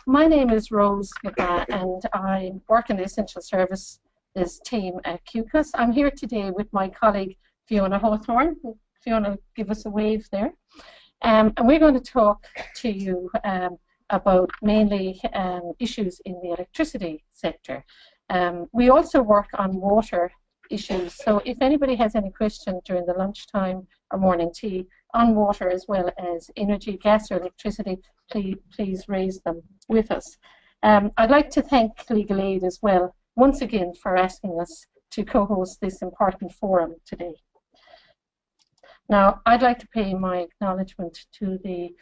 My name is Rose McGrath and I work in the Essential Services team at QCOSS. I'm here today with my colleague Fiona Hawthorne. Fiona, give us a wave there. And we're going to talk to you about mainly issues in the electricity sector. We also work on water issues, so if anybody has any questions during the lunchtime or morning tea on water as well as energy, gas or electricity, please raise them with us. I'd like to thank Legal Aid as well, once again, for asking us to co-host this important forum today. Now, I'd like to pay my acknowledgement to the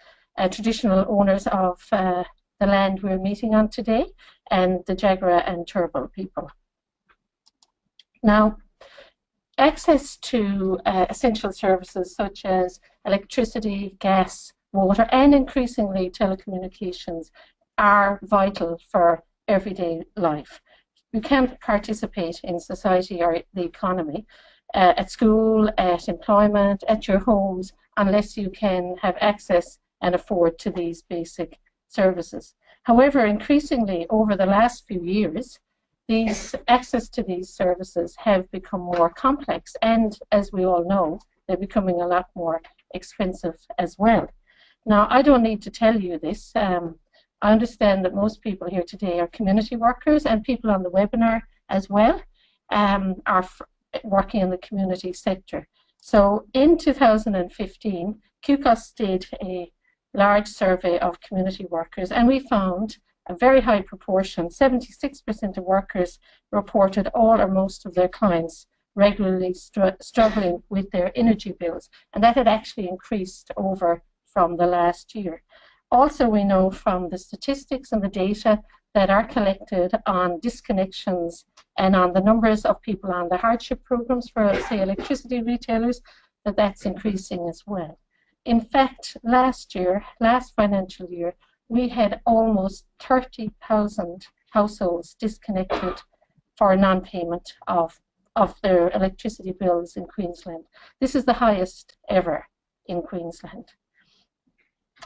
traditional owners of the land we're meeting on today and the Jagera and Turrbal people. Now, access to essential services such as electricity, gas, water, and increasingly telecommunications are vital for everyday life. You can't participate in society or the economy at school, at employment, at your homes, unless you can have access and afford to these basic services. However, increasingly over the last few years, access to these services have become more complex, and as we all know, they're becoming a lot more expensive as well. Now, I don't need to tell you this. I understand that most people here today are community workers, and people on the webinar as well are working in the community sector. So in 2015, QCOSS did a large survey of community workers, and we found a very high proportion, 76% of workers reported all or most of their clients regularly struggling with their energy bills, and that had actually increased over from the last year. Also, we know from the statistics and the data that are collected on disconnections and on the numbers of people on the hardship programs for, say, electricity retailers, that that's increasing as well. In fact, last financial year, we had almost 30,000 households disconnected for non-payment of their electricity bills in Queensland. This is the highest ever in Queensland.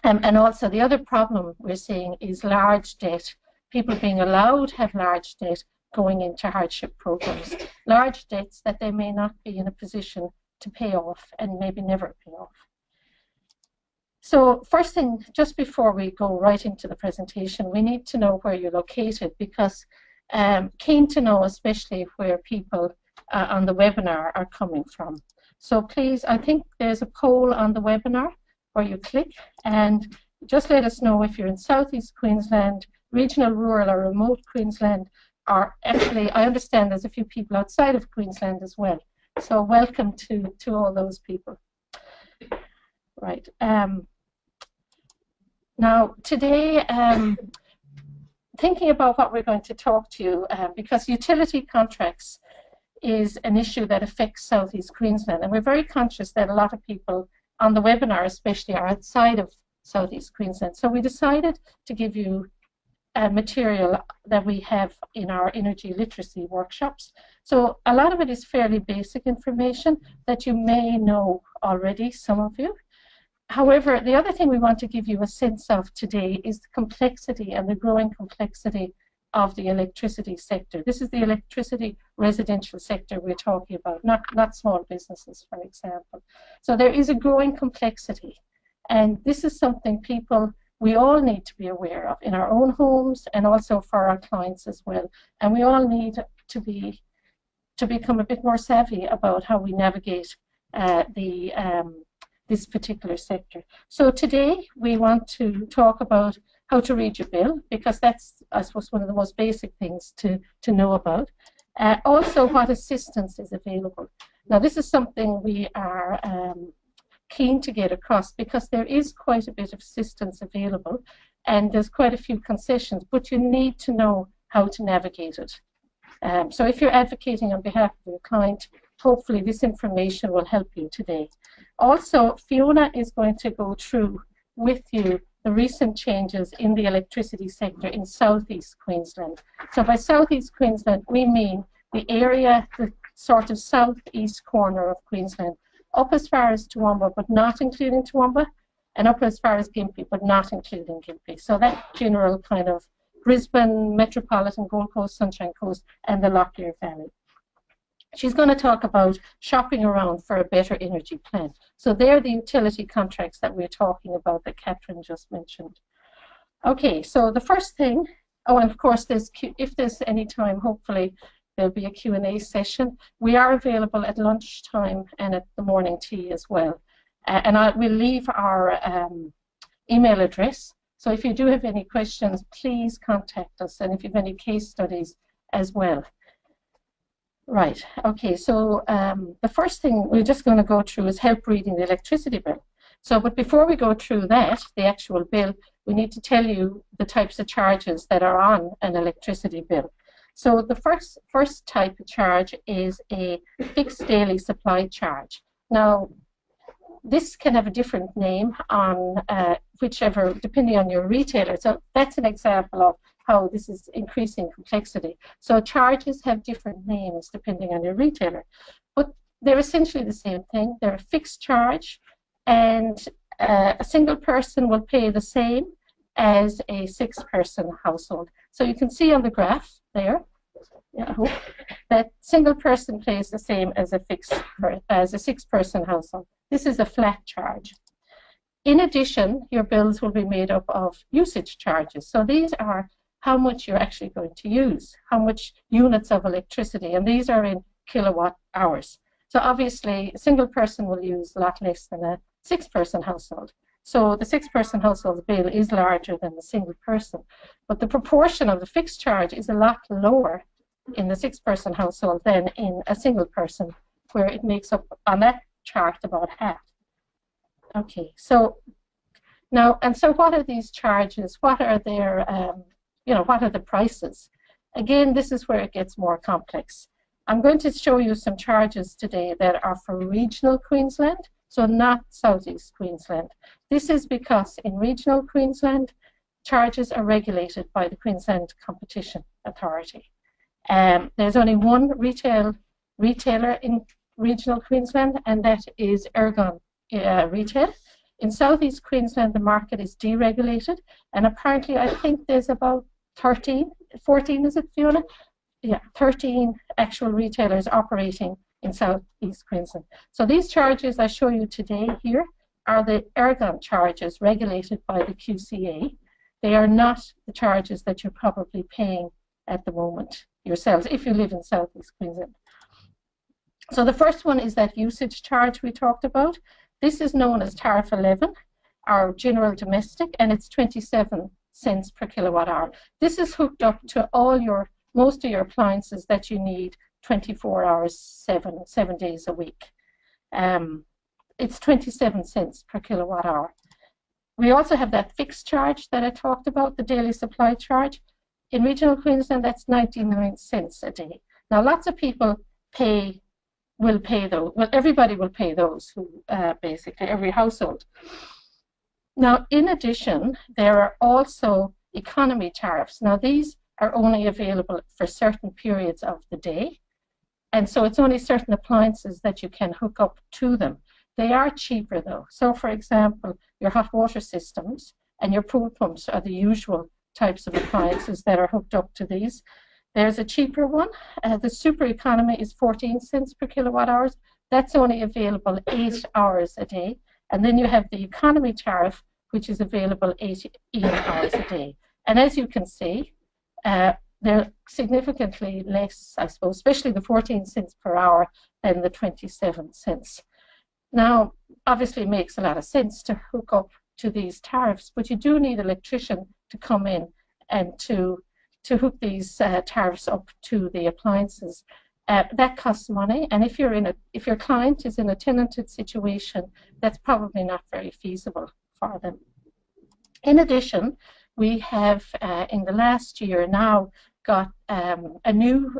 And also the other problem we're seeing is large debt. People being allowed to have large debt going into hardship programs. Large debts that they may not be in a position to pay off and maybe never pay off. So first thing, just before we go right into the presentation, we need to know where you're located, because keen to know especially where people on the webinar are coming from. So please, I think there's a poll on the webinar where you click, and just let us know if you're in Southeast Queensland, regional, rural or remote Queensland, or actually I understand there's a few people outside of Queensland as well. So welcome to all those people. Right. Now today, thinking about what we're going to talk to you, because utility contracts is an issue that affects Southeast Queensland, and we're very conscious that a lot of people on the webinar especially are outside of Southeast Queensland. So we decided to give you material that we have in our energy literacy workshops. So a lot of it is fairly basic information that you may know already, some of you. However, the other thing we want to give you a sense of today is the complexity and the growing complexity of the electricity sector. This is the electricity residential sector we're talking about, not small businesses, for example. So there is a growing complexity, and this is something we all need to be aware of in our own homes and also for our clients as well. And we all need to become a bit more savvy about how we navigate this particular sector. So today we want to talk about how to read your bill, because that's, I suppose, one of the most basic things to know about. Also, what assistance is available. Now, this is something we are keen to get across, because there is quite a bit of assistance available and there's quite a few concessions, but you need to know how to navigate it. So if you're advocating on behalf of your client, hopefully this information will help you today. Also, Fiona is going to go through with you the recent changes in the electricity sector in Southeast Queensland. So by Southeast Queensland, we mean the area, the sort of southeast corner of Queensland, up as far as Toowoomba, but not including Toowoomba, and up as far as Gympie, but not including Gympie. So that general kind of Brisbane, Metropolitan, Gold Coast, Sunshine Coast, and the Lockyer Valley. She's going to talk about shopping around for a better energy plan. So they're the utility contracts that we're talking about that Catherine just mentioned. Okay, so the first thing, oh, and of course, if there's any time, hopefully there'll be a Q&A session. We are available at lunchtime and at the morning tea as well. And we'll leave our email address. So if you do have any questions, please contact us, and if you have any case studies as well. Right, okay, so the first thing we're just going to go through is help reading the electricity bill. So, but before we go through that, the actual bill, we need to tell you the types of charges that are on an electricity bill. So the first type of charge is a fixed daily supply charge. Now, this can have a different name on whichever, depending on your retailer. So that's an example of how this is increasing complexity. So charges have different names depending on your retailer, but they're essentially the same thing. They're a fixed charge, and a single person will pay the same as a six-person household. So you can see on the graph there, I hope, that single person pays the same as a six-person household. This is a flat charge. In addition, your bills will be made up of usage charges. So these are how much you're actually going to use, how much units of electricity, and these are in kilowatt hours. So obviously, a single person will use a lot less than a six-person household. So the six-person household bill is larger than the single person, but the proportion of the fixed charge is a lot lower in the six-person household than in a single person, where it makes up on that chart about half. Okay, so now, and so what are these charges? What are their, what are the prices? Again, this is where it gets more complex. I'm going to show you some charges today that are for regional Queensland, so not Southeast Queensland. This is because in regional Queensland, charges are regulated by the Queensland Competition Authority. There's only one retailer in regional Queensland, and that is Ergon Retail. In Southeast Queensland, the market is deregulated, and apparently I think there's about 14 is it, Fiona? Yeah, 13 actual retailers operating in Southeast Queensland. So these charges I show you today here are the Ergon charges regulated by the QCA. They are not the charges that you're probably paying at the moment yourselves if you live in Southeast Queensland. So the first one is that usage charge we talked about. This is known as Tariff 11, our general domestic, and it's 27 cents per kilowatt hour. This is hooked up to most of your appliances that you need 24 hours, 7 days a week. It's 27 cents per kilowatt hour. We also have that fixed charge that I talked about, the daily supply charge. In regional Queensland, that's 99 cents a day. Now, lots of people will pay those. Well, everybody will pay those, basically every household. Now, in addition, there are also economy tariffs. Now, these are only available for certain periods of the day, and so it's only certain appliances that you can hook up to them. They are cheaper, though. So, for example, your hot water systems and your pool pumps are the usual types of appliances that are hooked up to these. There's a cheaper one. The super economy is 14 cents per kilowatt hours. That's only available 8 hours a day. And then you have the economy tariff, which is available 18 hours a day. And as you can see, they're significantly less, I suppose, especially the 14 cents per hour than the 27 cents. Now, obviously it makes a lot of sense to hook up to these tariffs, but you do need an electrician to come in and to hook these tariffs up to the appliances. That costs money, and if your client is in a tenanted situation, that's probably not very feasible for them. In addition, we have in the last year now got a new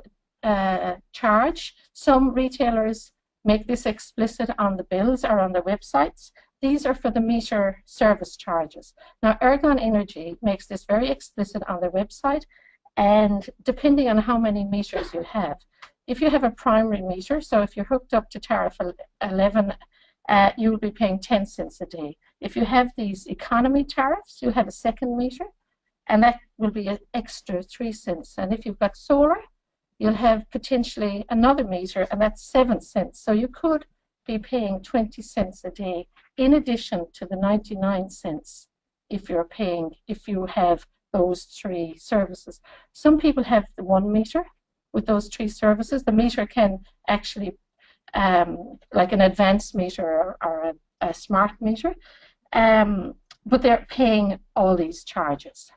charge. Some retailers make this explicit on the bills or on their websites. These are for the meter service charges. Now, Ergon Energy makes this very explicit on their website, and depending on how many meters you have, if you have a primary meter, so if you're hooked up to Tariff 11 you will be paying 10 cents a day. If you have these economy tariffs, you'll have a second meter, and that will be an extra 3 cents. And if you've got solar, you'll have potentially another meter, and that's 7 cents. So you could be paying 20 cents a day in addition to the 99 cents if you have those three services. Some people have the 1 meter with those three services. The meter can actually, like an advanced meter or a smart meter, but they're paying all these charges.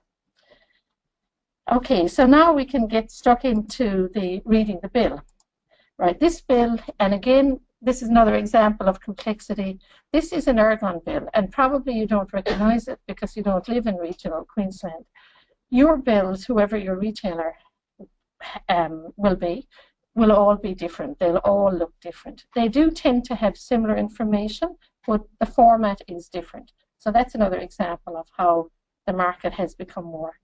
Okay, so now we can get stuck into the reading the bill. Right, this bill, and again, this is another example of complexity. This is an Ergon bill, and probably you don't recognize it because you don't live in regional Queensland. Your bills, whoever your retailer will all be different. They'll all look different. They do tend to have similar information, but the format is different. So that's another example of how the market has become more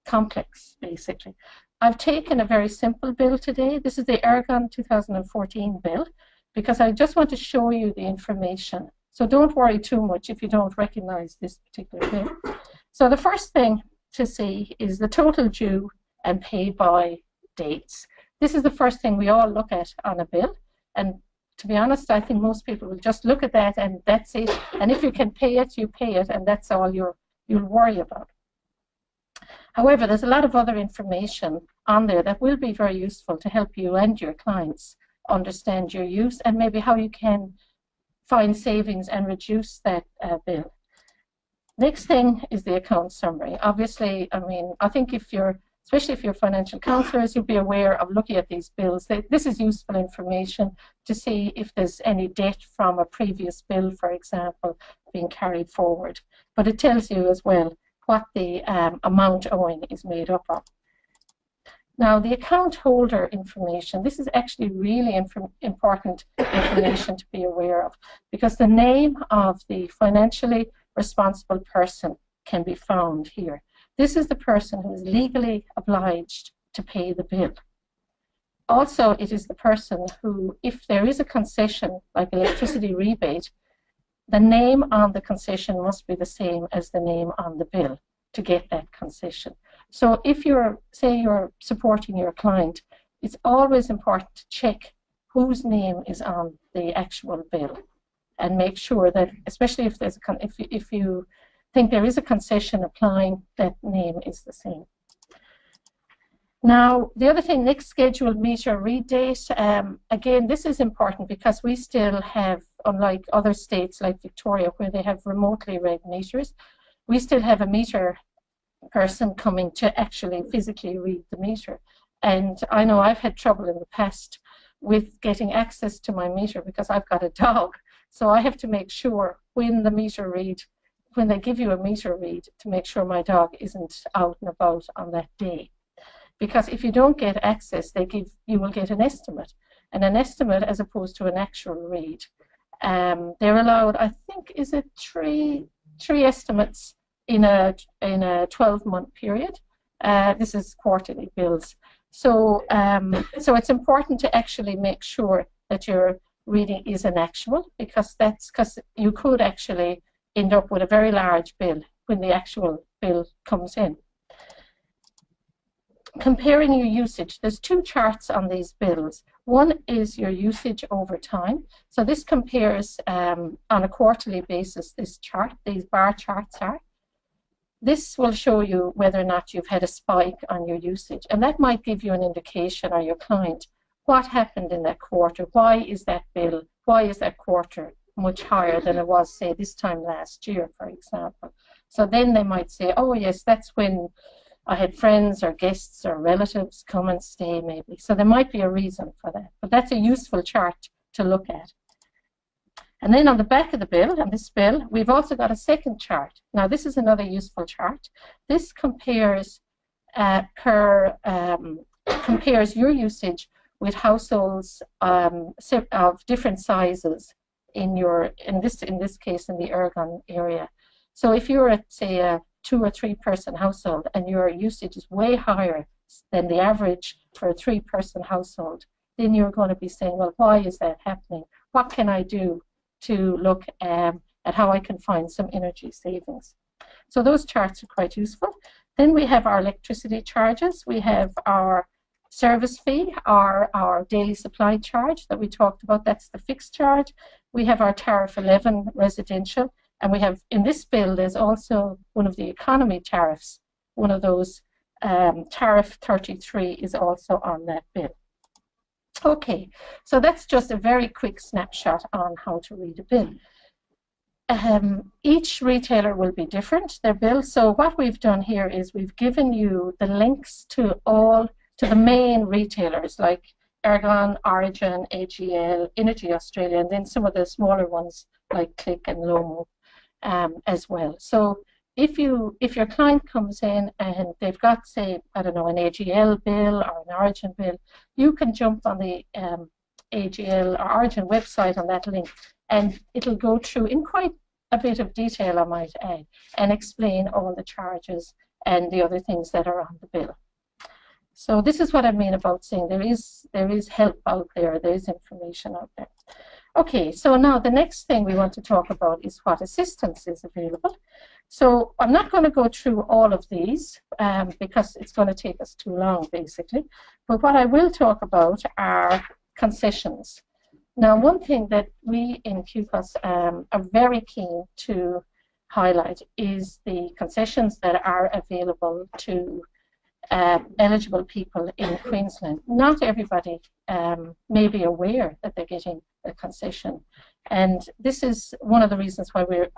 complex, basically. I've taken a very simple bill today. This is the Ergon 2014 bill, because I just want to show you the information. So don't worry too much if you don't recognize this particular bill. So the first thing to see is the total due and pay by dates. This is the first thing we all look at on a bill. And to be honest, I think most people will just look at that and that's it. And if you can pay it, you pay it, and that's all you'll worry about. However, there's a lot of other information on there that will be very useful to help you and your clients understand your use and maybe how you can find savings and reduce that bill. Next thing is the account summary. Obviously, I mean, I think especially if you're financial counselors, you'll be aware of looking at these bills. This is useful information to see if there's any debt from a previous bill, for example, being carried forward. But it tells you as well what the amount owing is made up of. Now, the account holder information, this is actually really important information to be aware of, because the name of the financially responsible person can be found here. This is the person who is legally obliged to pay the bill. Also, it is the person who, if there is a concession, like electricity rebate, the name on the concession must be the same as the name on the bill to get that concession. So if say you're supporting your client, it's always important to check whose name is on the actual bill and make sure that, especially if there's if you think there is a concession applying, that name is the same. Now, the other thing, next scheduled meter read date. Again, this is important because we still have, unlike other states like Victoria where they have remotely read meters, we still have a meter person coming to actually physically read the meter. And I know I've had trouble in the past with getting access to my meter because I've got a dog. So I have to make sure when they give you a meter read, to make sure my dog isn't out and about on that day. Because if you don't get access, you will get an estimate. And an estimate as opposed to an actual read. They're allowed, I think, is it three estimates in a 12-month period. This is quarterly bills. So it's important to actually make sure that your reading is an actual, because you could actually end up with a very large bill when the actual bill comes in. Comparing your usage, there's two charts on these bills. One is your usage over time. So this compares on a quarterly basis, these bar charts are. This will show you whether or not you've had a spike on your usage. And that might give you an indication, or your client, what happened in that quarter. Why is that quarter much higher than it was, say, this time last year, for example. So then they might say, oh yes, that's when I had friends or guests or relatives come and stay, maybe. So there might be a reason for that. But that's a useful chart to look at. And then on the back of the bill, on this bill, we've also got a second chart. Now, this is another useful chart. This compares compares your usage with households of different sizes in this case in the Ergon area. So if you're at, say, a 2 or 3 person household and your usage is way higher than the average for a 3-person household, then you're going to be saying, well, why is that happening? What can I do to look at how I can find some energy savings. So those charts are quite useful. Then we have our electricity charges. We have our service fee, our daily supply charge that we talked about. That's the fixed charge. We have our tariff 11 residential. And we have, in this bill, there's also one of the economy tariffs. One of those, tariff 33, is also on that bill. Okay, so that's just a very quick snapshot on how to read a bill. Each retailer will be different, their bill. So what we've done here is we've given you the links to the main retailers like Ergon, Origin, AGL, Energy Australia, and then some of the smaller ones like Click and Lomo as well. So if your client comes in and they've got, say, I don't know, an AGL bill or an Origin bill, you can jump on the AGL or Origin website on that link, and it'll go through in quite a bit of detail, I might add, and explain all the charges and the other things that are on the bill. So this is what I mean about saying there is help out there, there is information out there. Okay, so now the next thing we want to talk about is what assistance is available. So I'm not going to go through all of these because it's going to take us too long, basically. But what I will talk about are concessions. Now, one thing that we in QCOSS are very keen to highlight is the concessions that are available to eligible people in Queensland. Not everybody may be aware that they're getting a concession, and this is one of the reasons why we're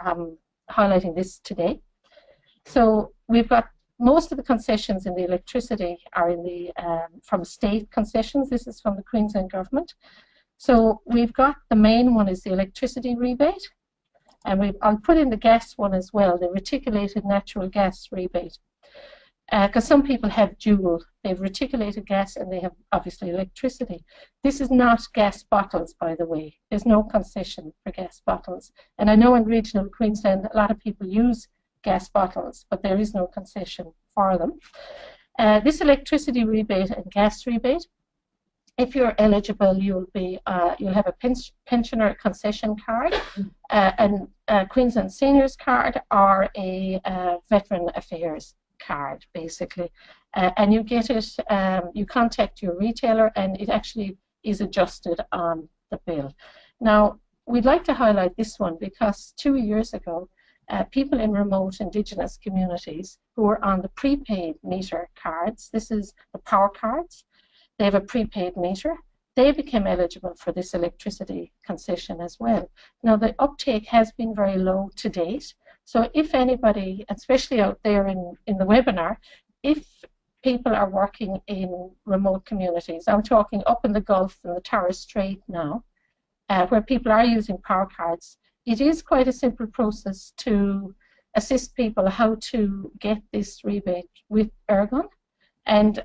highlighting this today. So we've got most of the concessions in the electricity are in the from state concessions. This is from the Queensland government. So we've got the main one is the electricity rebate, and I'll put in the gas one as well, the reticulated natural gas rebate. Because some people have dual, they have reticulated gas and they have obviously electricity. This is not gas bottles, by the way. There's no concession for gas bottles. And I know in regional Queensland a lot of people use gas bottles, but there is no concession for them. This electricity rebate and gas rebate, if you're eligible, you'll have a pensioner concession card, and a Queensland seniors card, or a veteran affairs card, basically, and you get it, you contact your retailer and it actually is adjusted on the bill. Now, we'd like to highlight this one because 2 years ago, people in remote Indigenous communities who were on the prepaid meter cards, this is the power cards, they have a prepaid meter, they became eligible for this electricity concession as well. Now, the uptake has been very low to date. So if anybody, especially out there in the webinar, if people are working in remote communities, I'm talking up in the Gulf and the Torres Strait now, where people are using power cards, it is quite a simple process to assist people how to get this rebate with Ergon. And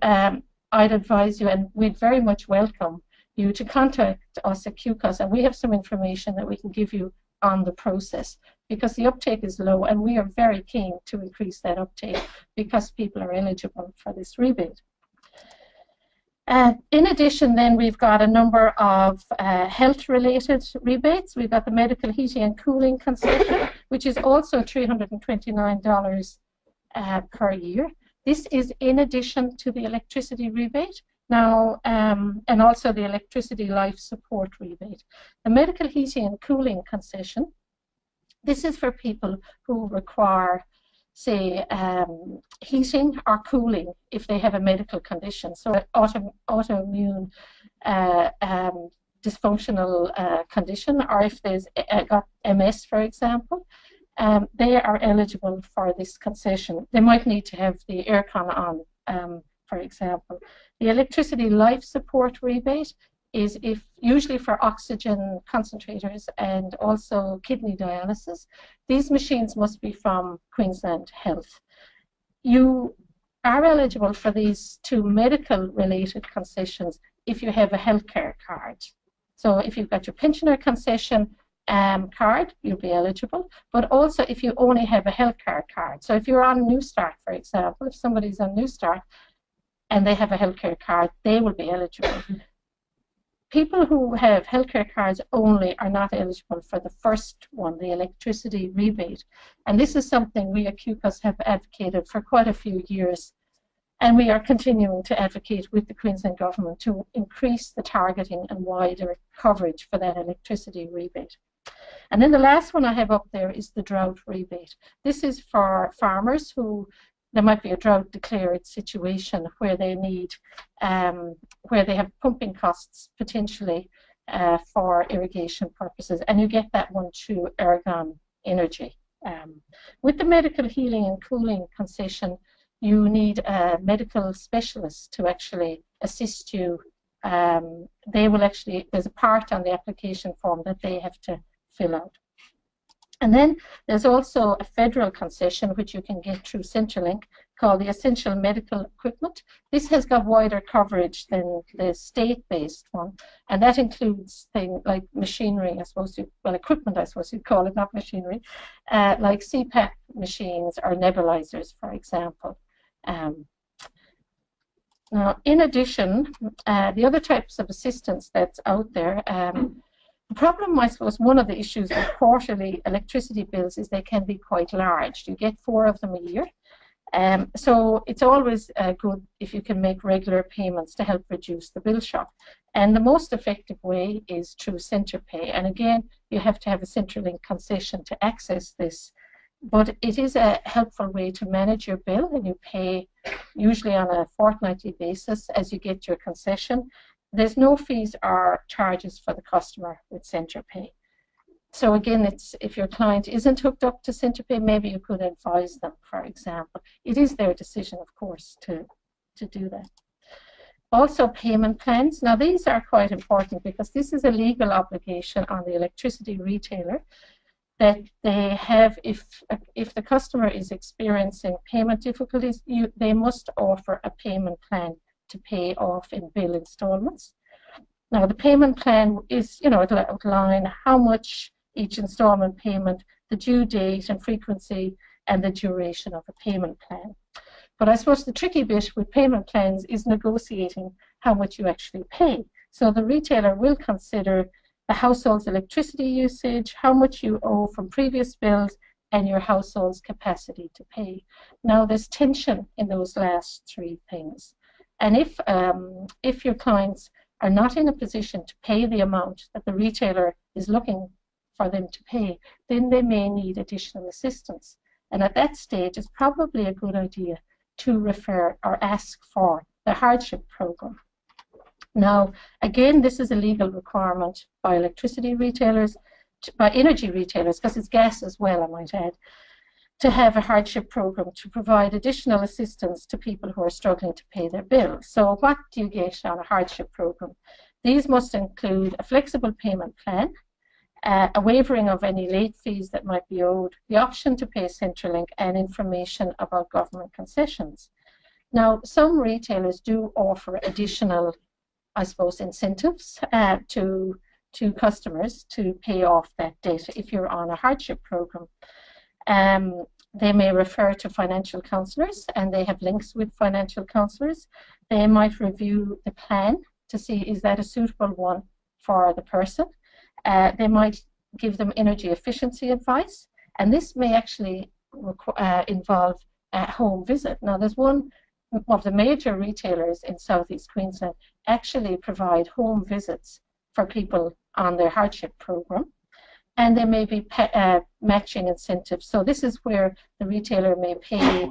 I'd advise you, and we'd very much welcome you to contact us at QCOSS, and we have some information that we can give you on the process, because the uptake is low and we are very keen to increase that uptake because people are eligible for this rebate. In addition, then, we've got a number of health-related rebates. We've got the medical heating and cooling concession, which is also $329 per year. This is in addition to the electricity rebate. Now, and also the electricity life support rebate. The medical heating and cooling concession, this is for people who require, say, heating or cooling if they have a medical condition. So autoimmune dysfunctional condition, or if they've got MS, for example, they are eligible for this concession. They might need to have the aircon on, for example. The electricity life support rebate is usually for oxygen concentrators and also kidney dialysis. These machines must be from Queensland Health. You are eligible for these two medical related concessions if you have a healthcare card. So if you've got your pensioner concession card, you'll be eligible, but also if you only have a healthcare card. So if you're on New Start, for example, if somebody's on New Start and they have a healthcare card, they will be eligible. people who have healthcare cards only are not eligible for the first one, the electricity rebate. And this is something we at QCOSS have advocated for quite a few years. And we are continuing to advocate with the Queensland Government to increase the targeting and wider coverage for that electricity rebate. And then the last one I have up there is the drought rebate. This is for farmers who there might be a drought declared situation where they need, where they have pumping costs potentially for irrigation purposes, and you get that one through Ergon Energy. With the medical healing and cooling concession, you need a medical specialist to actually assist you. They will actually, there's a part on the application form that they have to fill out. And then there's also a federal concession which you can get through Centrelink called the Essential Medical Equipment. This has got wider coverage than the state-based one, and that includes things like machinery, I suppose, well, equipment, I suppose you'd call it, not machinery, like CPAP machines or nebulizers, for example. Now, in addition, the other types of assistance that's out there, the problem, I suppose, one of the issues with quarterly electricity bills is they can be quite large. You get 4 of them a year. So it's always good if you can make regular payments to help reduce the bill shock. And the most effective way is through CenterPay. And again, you have to have a Centrelink concession to access this. But it is a helpful way to manage your bill, and you pay usually on a fortnightly basis as you get your concession. There's no fees or charges for the customer with CenterPay. So again, it's if your client isn't hooked up to CenterPay, maybe you could advise them, for example. It is their decision, of course, to do that. Also, payment plans. Now, these are quite important because this is a legal obligation on the electricity retailer that they have, if the customer is experiencing payment difficulties, they must offer a payment plan to pay off in bill installments. Now, the payment plan is, it'll outline how much each installment payment, the due date and frequency, and the duration of a payment plan. But I suppose the tricky bit with payment plans is negotiating how much you actually pay. So the retailer will consider the household's electricity usage, how much you owe from previous bills, and your household's capacity to pay. Now, there's tension in those last 3 things. And if your clients are not in a position to pay the amount that the retailer is looking for them to pay, then they may need additional assistance. And at that stage, it's probably a good idea to refer or ask for the hardship program. Now, again, this is a legal requirement by electricity retailers, by energy retailers, because it's gas as well, I might add, to have a hardship program to provide additional assistance to people who are struggling to pay their bills. So what do you get on a hardship program? These must include a flexible payment plan, a wavering of any late fees that might be owed, the option to pay Centrelink, and information about government concessions. Now, some retailers do offer additional, I suppose, incentives to customers to pay off that debt if you're on a hardship program. They may refer to financial counsellors, and they have links with financial counsellors. They might review the plan to see is that a suitable one for the person. They might give them energy efficiency advice, and this may actually involve a home visit. Now, there's one of the major retailers in Southeast Queensland actually provide home visits for people on their hardship program. And there may be matching incentives. So this is where the retailer may pay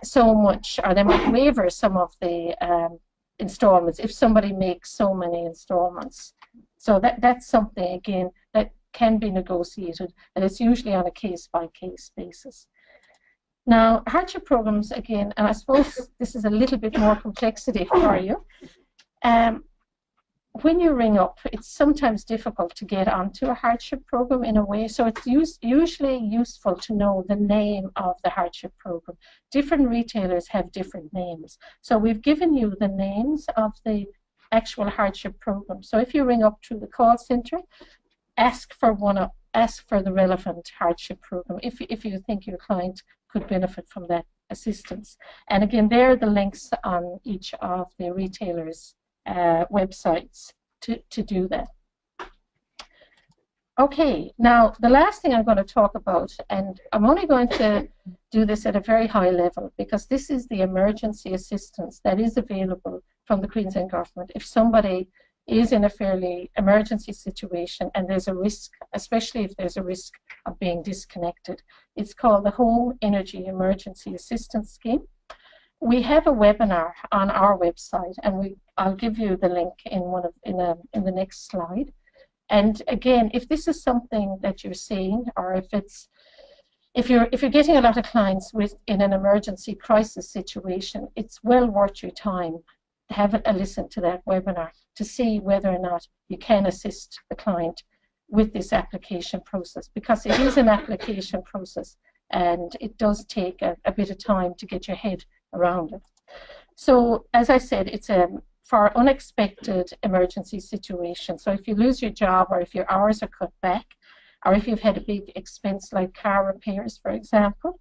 so much, or they might waiver some of the installments if somebody makes so many installments. So that's something, again, that can be negotiated, and it's usually on a case-by-case basis. Now, hardship programs, again, and I suppose this is a little bit more complexity for you. When you ring up, it's sometimes difficult to get onto a hardship program in a way, so it's usually useful to know the name of the hardship program. Different retailers have different names, so we've given you the names of the actual hardship program. So if you ring up through the call centre, ask for the relevant hardship program if you think your client could benefit from that assistance. And again, there are the links on each of the retailers' websites to do that. Okay, now the last thing I'm going to talk about, and I'm only going to do this at a very high level because this is the emergency assistance that is available from the Queensland Government if somebody is in a fairly emergency situation and there's a risk, especially if there's a risk of being disconnected. It's called the Home Energy Emergency Assistance Scheme. We have a webinar on our website, and I'll give you the link in the next slide. And again, if this is something that you're seeing, or if you're getting a lot of clients in an emergency crisis situation, it's well worth your time to have a listen to that webinar to see whether or not you can assist the client with this application process, because it is an application process and it does take a bit of time to get your head around it. So as I said, it's for unexpected emergency situations. So if you lose your job, or if your hours are cut back, or if you've had a big expense like car repairs, for example,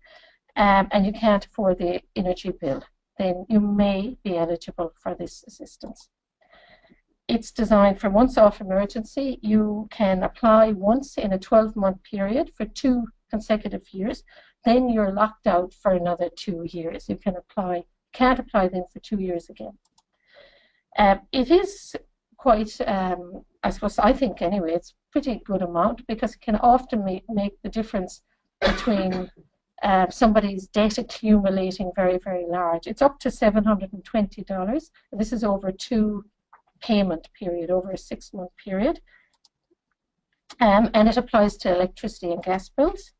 and you can't afford the energy bill, then you may be eligible for this assistance. It's designed for once-off emergency. You can apply once in a 12-month period for 2 consecutive years. Then you're locked out for another 2 years. You can't apply then for 2 years again. It is quite, I suppose, I think anyway, it's pretty good amount, because it can often make the difference between somebody's debt accumulating very, very large. It's up to $720. This is over 2 payment period, over a 6-month period. And it applies to electricity and gas bills.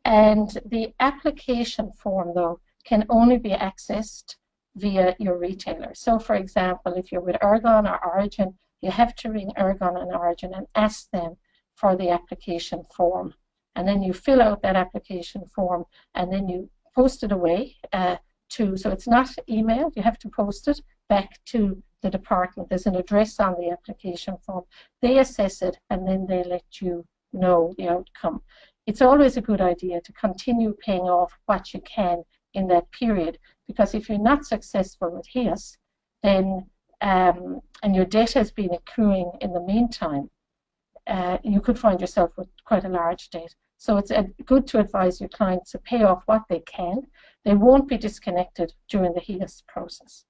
And the application form, though, can only be accessed via your retailer. So, for example, if you're with Ergon or Origin, you have to ring Ergon and Origin and ask them for the application form. And then you fill out that application form, and then you post it away so it's not email, you have to post it back to the department. There's an address on the application form. They assess it, and then they let you know the outcome. It's always a good idea to continue paying off what you can in that period, because if you're not successful with HIAS, then and your debt has been accruing in the meantime, you could find yourself with quite a large debt. So it's good to advise your clients to pay off what they can. They won't be disconnected during the HIAS process.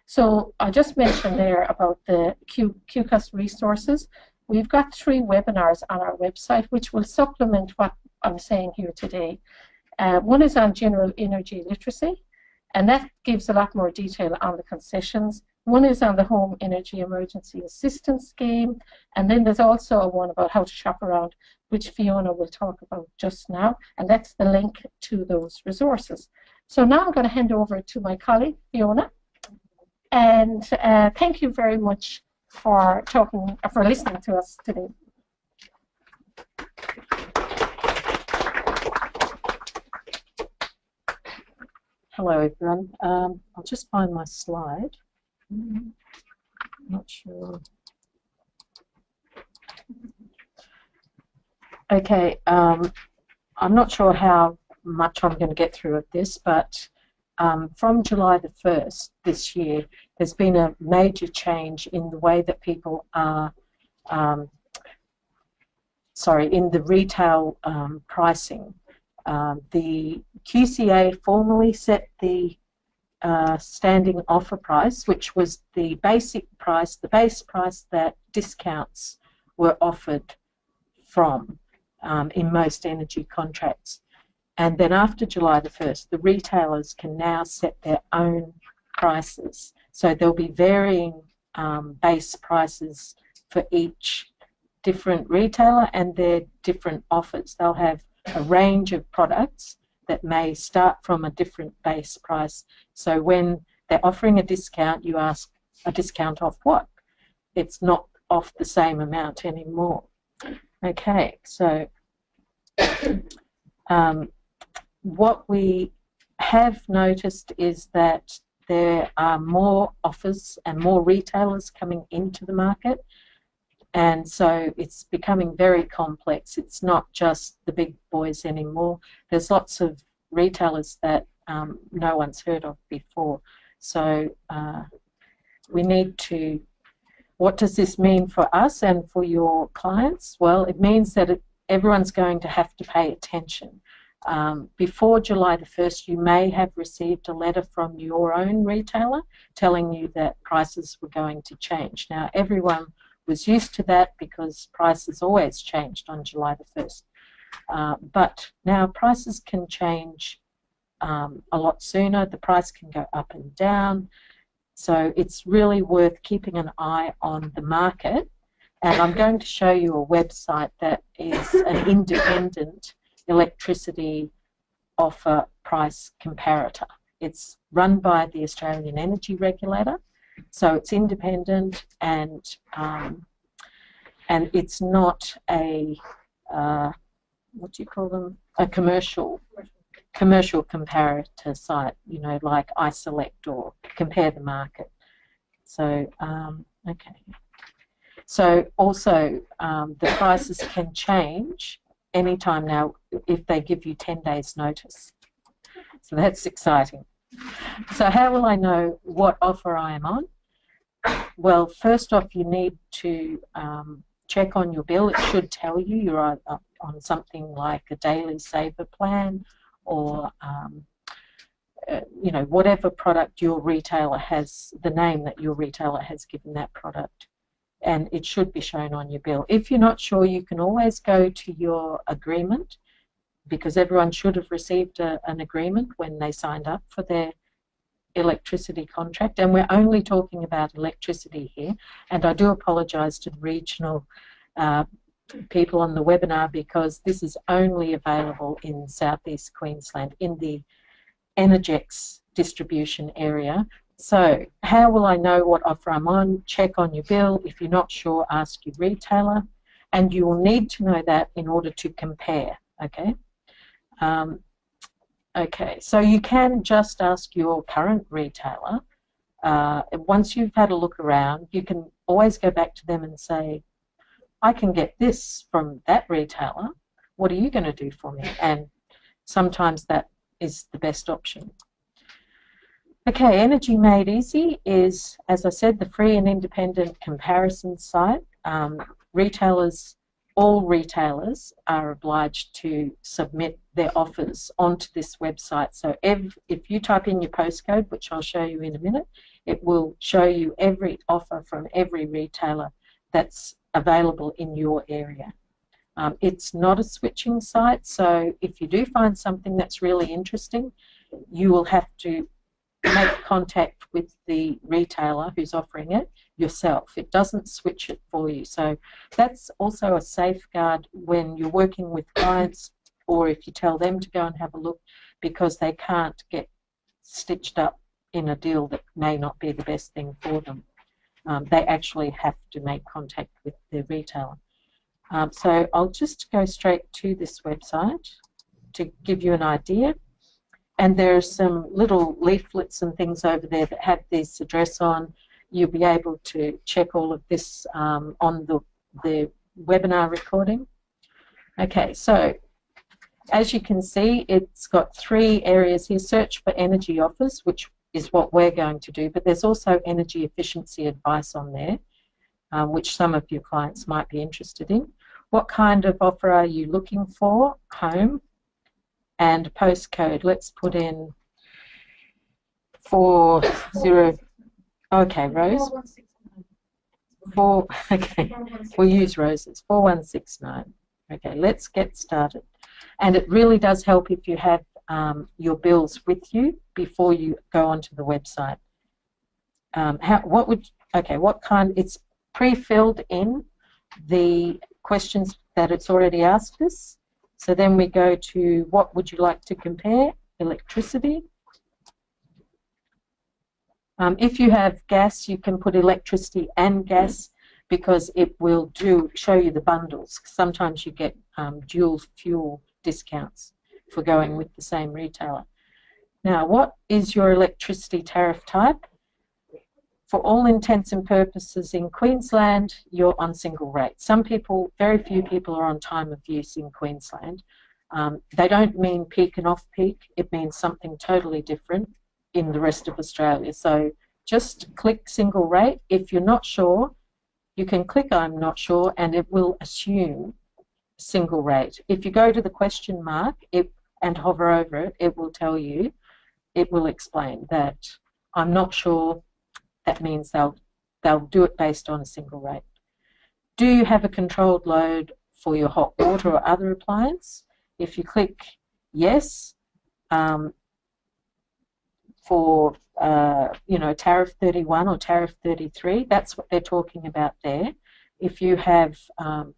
So I just mentioned there about the QCOSS resources. We've got 3 webinars on our website which will supplement what I'm saying here today. One is on general energy literacy, and that gives a lot more detail on the concessions. One is on the Home Energy Emergency Assistance Scheme, and then there's also one about how to shop around, which Fiona will talk about just now, and that's the link to those resources. So now I'm going to hand over to my colleague, Fiona, and thank you very much for listening to us today. Hello everyone. I'll just find my slide. Not sure. Okay, I'm not sure how much I'm going to get through of this, but from July the 1st this year, there's been a major change in the way that people are, in the retail pricing. The QCA formally set the standing offer price, which was the basic price, the base price that discounts were offered from in most energy contracts. And then after July the 1st, the retailers can now set their own prices. So there'll be varying base prices for each different retailer and their different offers. They'll have a range of products that may start from a different base price. So when they're offering a discount, you ask, a discount off what? It's not off the same amount anymore. Okay, so what we have noticed is that there are more offers and more retailers coming into the market, and so it's becoming very complex. It's not just the big boys anymore. There's lots of retailers that no one's heard of before. So we need to What does this mean for us and for your clients? Well, it means that everyone's going to have to pay attention. Before July the 1st, you may have received a letter from your own retailer telling you that prices were going to change. Now, everyone was used to that because prices always changed on July the 1st. But now prices can change a lot sooner. The price can go up and down. So it's really worth keeping an eye on the market. And I'm going to show you a website that is an independent electricity offer price comparator. It's run by the Australian Energy Regulator, so it's independent, and it's not a what do you call them? A commercial comparator site, you know, like iSelect or Compare the Market. So okay. So also the prices can change anytime now if they give you 10 days notice. So that's exciting. So how will I know what offer I am on? Well, first off, you need to check on your bill. It should tell you you're on something like a daily saver plan, or you know, whatever product your retailer has, the name that your retailer has given that product, and it should be shown on your bill. If you're not sure, you can always go to your agreement, because everyone should have received an agreement when they signed up for their electricity contract, and we're only talking about electricity here. And I do apologise to the regional people on the webinar, because this is only available in southeast Queensland in the Energex distribution area. So how will I know what offer I'm on? Check on your bill. If you're not sure, ask your retailer, and you will need to know that in order to compare. Okay. Okay, so you can just ask your current retailer. Once you've had a look around, you can always go back to them and say, I can get this from that retailer. What are you going to do for me? And sometimes that is the best option. Okay, Energy Made Easy is, as I said, the free and independent comparison site. Retailers, all retailers are obliged to submit their offers onto this website. So if you type in your postcode, which I'll show you in a minute, it will show you every offer from every retailer that's available in your area. It's not a switching site, so if you do find something that's really interesting, you will have to make contact with the retailer who's offering it yourself. It doesn't switch it for you. So that's also a safeguard when you're working with clients, or if you tell them to go and have a look, because they can't get stitched up in a deal that may not be the best thing for them. They actually have to make contact with the retailer. So I'll just go straight to this website to give you an idea. And there are some little leaflets and things over there that have this address on. You'll be able to check all of this on the webinar recording. Okay, so as you can see, it's got 3 areas here. Search for energy offers, which is what we're going to do, but there's also energy efficiency advice on there, which some of your clients might be interested in. What kind of offer are you looking for? Home. And postcode, let's put in 40. Okay, Rose. Okay, we'll use Rose's 4169. Okay, let's get started. And it really does help if you have your bills with you before you go onto the website. What kind? It's pre-filled in the questions that it's already asked us. So then we go to what would you like to compare? Electricity. If you have gas, you can put electricity and gas, because it will show you the bundles. Sometimes you get dual fuel discounts for going with the same retailer. Now, what is your electricity tariff type? For all intents and purposes in Queensland, you're on single rate. Some people, very few people, are on time of use in Queensland. They don't mean peak and off-peak. It means something totally different in the rest of Australia. So just click single rate. If you're not sure, you can click I'm not sure and it will assume single rate. If you go to the question mark and hover over it, it will tell you, it will explain that I'm not sure. That means they'll do it based on a single rate. Do you have a controlled load for your hot water or other appliance? If you click yes, for tariff 31 or tariff 33, that's what they're talking about there. If you have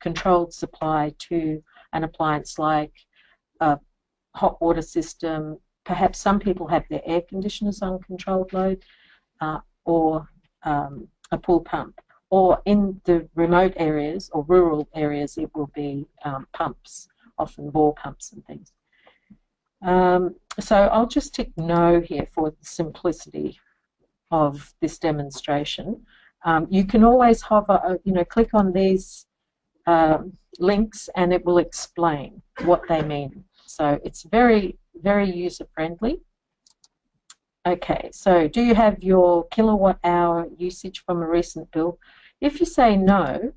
controlled supply to an appliance like a hot water system, perhaps some people have their air conditioners on controlled load, or a pool pump, or in the remote areas or rural areas it will be pumps, often bore pumps and things. So I'll just tick no here for the simplicity of this demonstration. You can always hover, click on these links and it will explain what they mean. So it's very, very user-friendly. Okay, so do you have your kilowatt hour usage from a recent bill? If you say no,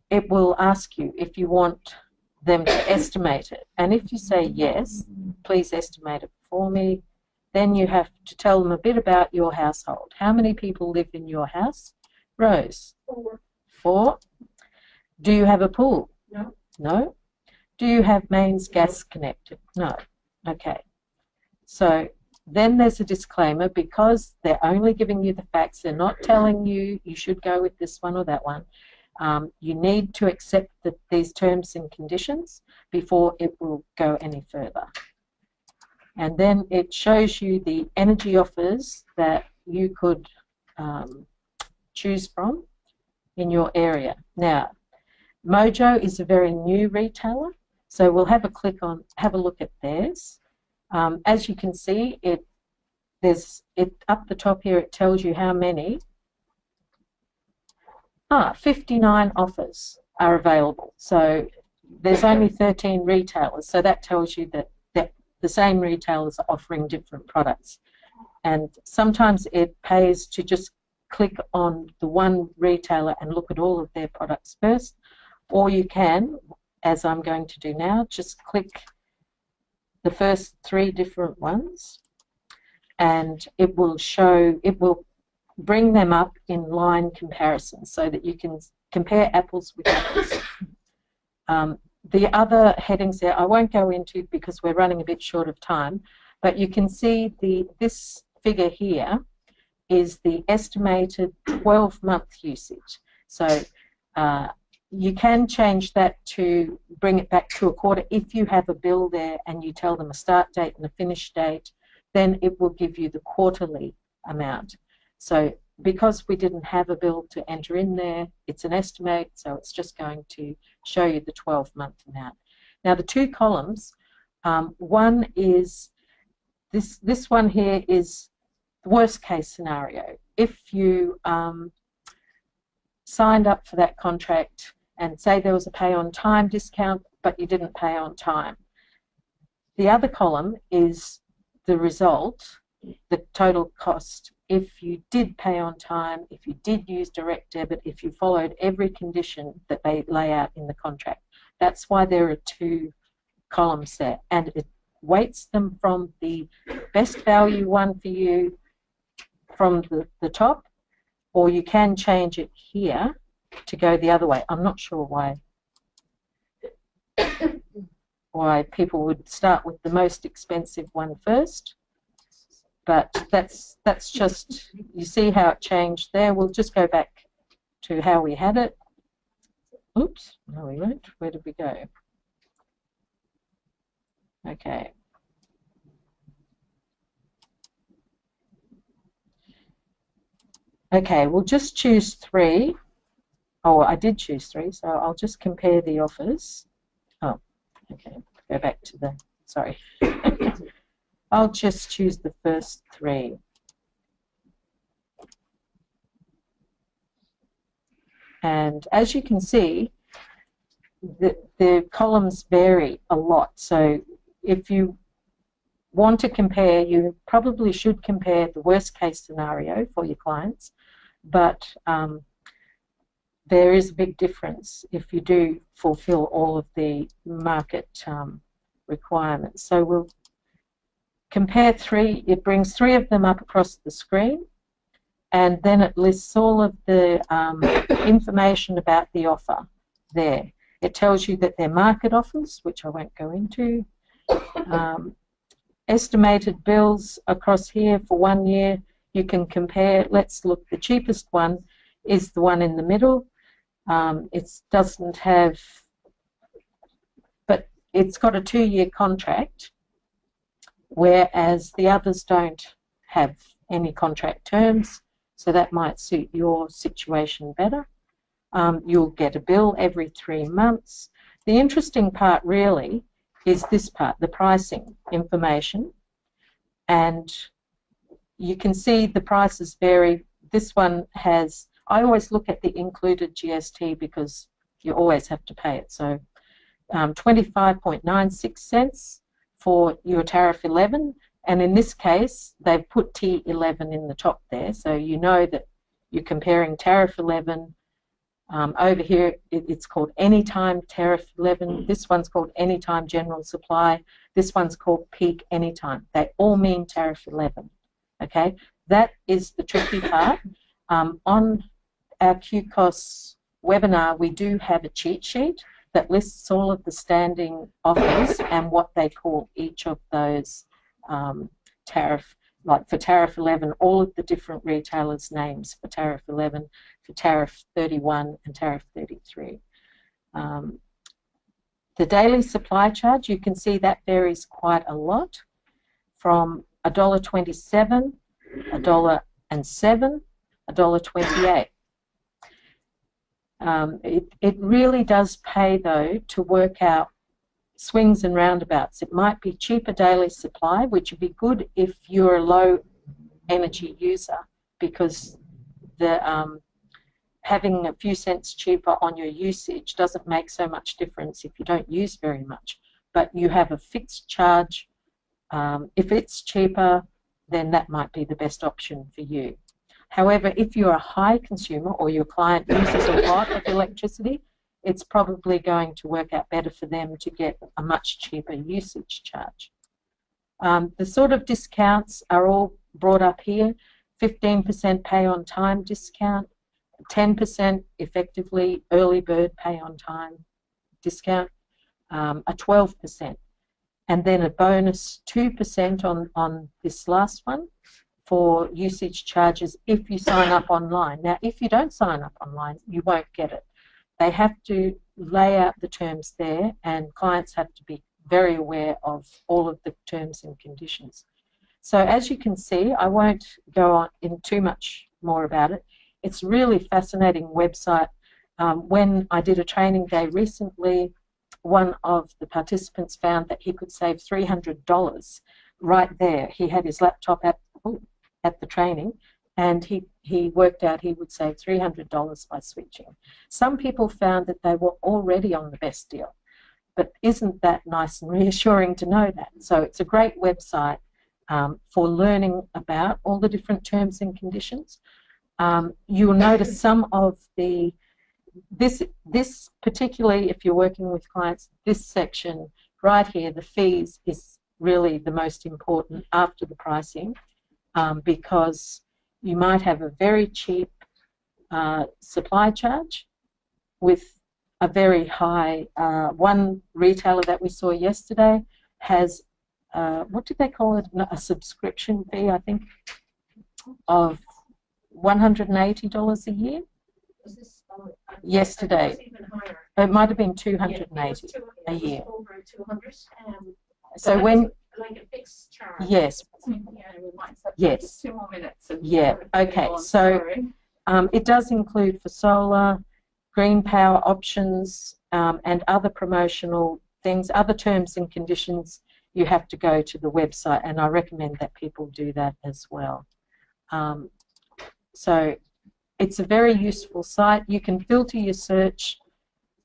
it will ask you if you want them to estimate it. And if you say yes, please estimate it for me, then you have to tell them a bit about your household. How many people live in your house? Rose? 4. Do you have a pool? No. No. Do you have mains gas connected? No. Okay. So then there's a disclaimer, because they're only giving you the facts. They're not telling you you should go with this one or that one. You need to accept these terms and conditions before it will go any further. And then it shows you the energy offers that you could choose from in your area. Now, Mojo is a very new retailer, so we'll have a look at theirs. As you can see, up the top here, it tells you how many. 59 offers are available. So there's only 13 retailers. So that tells you that the same retailers are offering different products. And sometimes it pays to just click on the one retailer and look at all of their products first. Or you can, as I'm going to do now, just click the first 3 different ones and it will bring them up in line comparison so that you can compare apples with apples. The other headings there I won't go into because we're running a bit short of time, but you can see this figure here is the estimated 12-month usage. So you can change that to bring it back to a quarter. If you have a bill there and you tell them a start date and a finish date, then it will give you the quarterly amount. So because we didn't have a bill to enter in there, it's an estimate, so it's just going to show you the 12-month amount. Now the 2 columns, one is, this one here is the worst case scenario. If you signed up for that contract and say there was a pay on time discount, but you didn't pay on time. The other column is the result, the total cost, if you did pay on time, if you did use direct debit, if you followed every condition that they lay out in the contract. That's why there are 2 columns there, and it weights them from the best value one for you from the top, or you can change it here to go the other way. I'm not sure why people would start with the most expensive one first. But that's just, you see how it changed there. We'll just go back to how we had it. Oops, no we won't. Where did we go? Okay. Okay, we'll just choose 3. Oh, I did choose 3, so I'll just compare the offers. Oh, okay, go back to the, sorry. I'll just choose the first 3. And as you can see, the columns vary a lot. So if you want to compare, you probably should compare the worst case scenario for your clients. But there is a big difference if you do fulfill all of the market requirements. So we'll compare three. It brings three of them up across the screen, and then it lists all of the information about the offer there. It tells you that they're market offers, which I won't go into. Estimated bills across here for 1 year. You can compare. Let's look. The cheapest one is the one in the middle. It doesn't have, but it's got a 2-year contract, whereas the others don't have any contract terms, so that might suit your situation better. You'll get a bill every 3 months. The interesting part really is this part, the pricing information, and you can see the prices vary. This one has, I always look at the included GST because you always have to pay it. So 25.96 cents for your tariff 11, and in this case they've put T11 in the top there, so you know that you're comparing tariff 11. Over here it's called Anytime Tariff 11. This one's called Anytime General Supply. This one's called Peak Anytime. They all mean tariff 11. Okay, that is the tricky part. On our QCOSS webinar, we do have a cheat sheet that lists all of the standing offers and what they call each of those tariff. Like for tariff 11, all of the different retailers' names for tariff 11, for tariff 31 and tariff 33. The daily supply charge, you can see that varies quite a lot, from $1.27, $1.07, $1.28. It really does pay, though, to work out swings and roundabouts. It might be cheaper daily supply, which would be good if you're a low energy user, because the having a few cents cheaper on your usage doesn't make so much difference if you don't use very much. But you have a fixed charge. If it's cheaper, then that might be the best option for you. However, if you're a high consumer or your client uses a lot of electricity, it's probably going to work out better for them to get a much cheaper usage charge. The sort of discounts are all brought up here. 15% pay on time discount, 10% effectively early bird pay on time discount, a 12%, and then a bonus 2% on this last one for usage charges if you sign up online. Now, if you don't sign up online, you won't get it. They have to lay out the terms there, and clients have to be very aware of all of the terms and conditions. So as you can see, I won't go on in too much more about it. It's a really fascinating website. When I did a training day recently, one of the participants found that he could save $300 right there. He had his laptop at the training, and he worked out he would save $300 by switching. Some people found that they were already on the best deal, but isn't that nice and reassuring to know that? So it's a great website for learning about all the different terms and conditions. You'll notice some of this particularly if you're working with clients, this section right here, the fees, is really the most important after the pricing, because you might have a very cheap supply charge with a very high, one retailer that we saw yesterday has, what did they call it, a subscription fee, I think, of $180 a year. Was this, yesterday? it was even higher. It might have been $280 a year. Over 200. So when, like a fixed charge. yes, yes, 2 more minutes. yeah, okay. So it does include for solar, green power options, and other promotional things, other terms and conditions. You have to go to the website, and I recommend that people do that as well. So it's a very useful site. You can filter your search.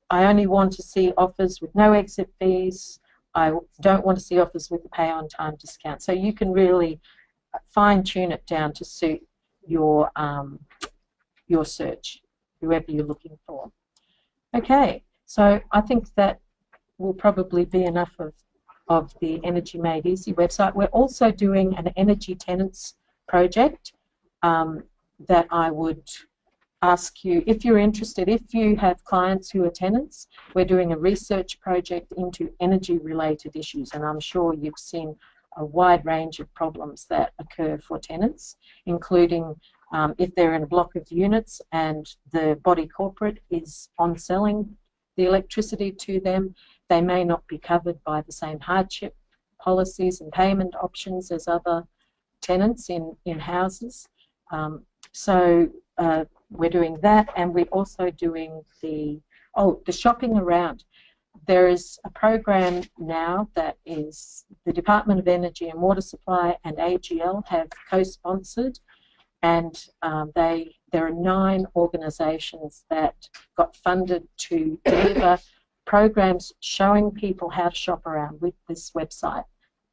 I only want to see offers with no exit fees. I don't want to see offers with the pay on time discount. So you can really fine tune it down to suit your search. whoever you're looking for. Okay, so I think that will probably be enough of the Energy Made Easy website. We're also doing an energy tenants project that I would ask you, if you're interested, if you have clients who are tenants, we're doing a research project into energy related issues, and I'm sure you've seen a wide range of problems that occur for tenants, including if they're in a block of units and the body corporate is on selling the electricity to them, they may not be covered by the same hardship policies and payment options as other tenants in houses. So we're doing that, and we're also doing the shopping around. There is a program now that is the Department of Energy and Water Supply and AGL have co-sponsored, and there are 9 organisations that got funded to deliver programs showing people how to shop around with this website.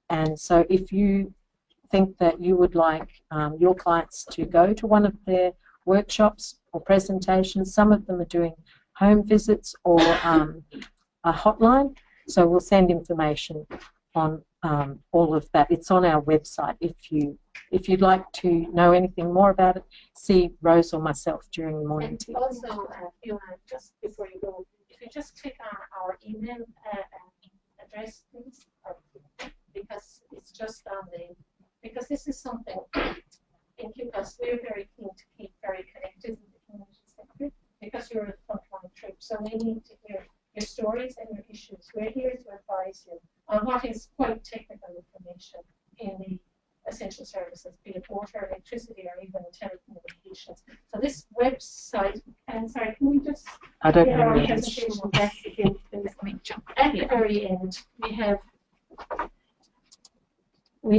And so if you think that you would like your clients to go to one of their workshops or presentations, some of them are doing home visits or a hotline, so we'll send information on all of that. It's on our website. If you'd like to know anything more about it, see Rose or myself during the morning tea. And also, Fiona, just before you go, if you just click on our email address, please, because it's just on because this is something in QCOSS we're very keen to keep very connected with the community sector, because you're a frontline troop, so we need to hear your stories and your issues. We're here to advise you on what is quite technical information in the essential services, be it water, electricity, or even telecommunications. So this website, and sorry, can we just I don't get know our the presentation back again, please? At the very end, we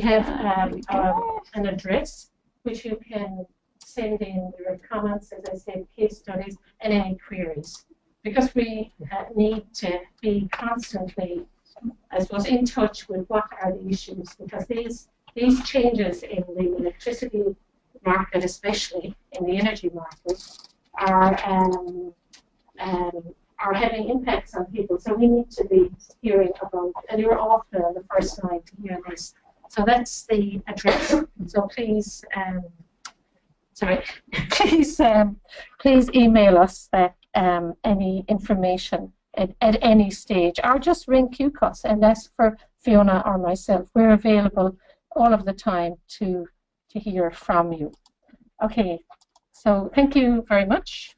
have an address which you can send in your comments, as I said, case studies, and any queries. Because we need to be constantly, I suppose, in touch with what are the issues, because these changes in the electricity market, especially in the energy market, are having impacts on people. So we need to be hearing about, and you're often the first line to hear this. So that's the address. So please, please email us back any information at any stage, or just ring QCOSS and ask for Fiona or myself. We're available all of the time to hear from you. Okay, so thank you very much.